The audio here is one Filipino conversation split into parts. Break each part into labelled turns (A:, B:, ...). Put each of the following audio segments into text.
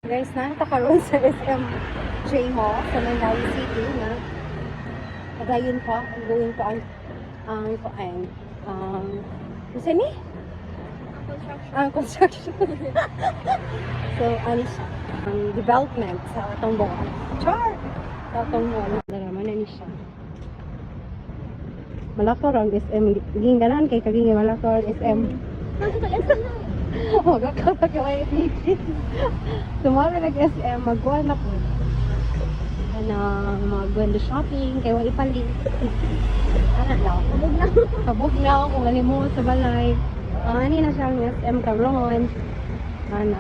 A: Guys, nakakaroon sa SM J Mall sa Mandawi City na pagayon pa, ang gawin pa isa ni? Construction. So, ano siya? Ang development sa atong buwan. Char! Sa atong mall. Daraman na ni siya. Malakaw ang SM. Ginganan kay kaging malakaw ang SM. Magkakaw na kaway meeting. Sumara nag-SM. Magkuhan na po. Mag-go shopping. Kaya wala ipalit. Ano lang? Kabog na. Kung alimot sa balay. Ano na siyang SM karon. Ano.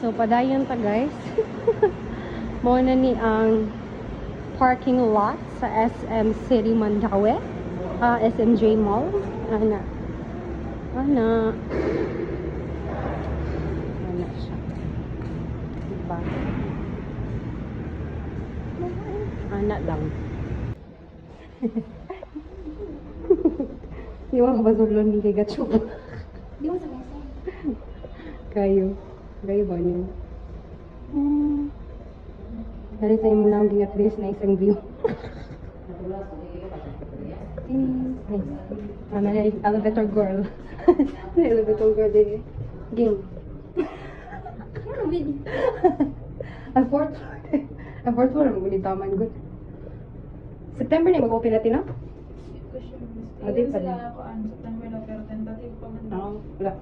A: So, padayon ta guys. Mo na ni ang parking lot sa SM City Mandawi. SMJ Mall. Ana. Ana siya. Diba? Ana lang. Di ba kabasulon ni kay Gatsup?
B: Di mo sa mesa.
A: Kayo. Kayo ba niyo? Dari sa imo lang at least na isang view. Ano na yung elevator girl. Elevator girl din. Game.
B: Ano bin?
A: Ang fourth floor ang muli taman good. September na mag-open natin, no? Adi pa rin.
B: September na pero tentative pa man.
A: Oo, wala.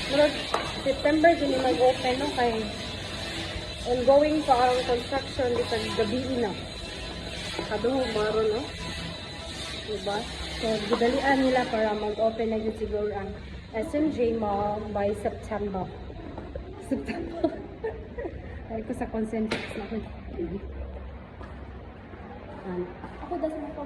A: Murag September din mag-open, no? Kay ongoing pa ang construction dito gabi na. Kaduhog maro, no? Diba? So, gidalian nila para mag-open na yun siguro ang SMJ Mall by September. September. Ay ko sa consensus na ko.
B: Ako dahil mo pa.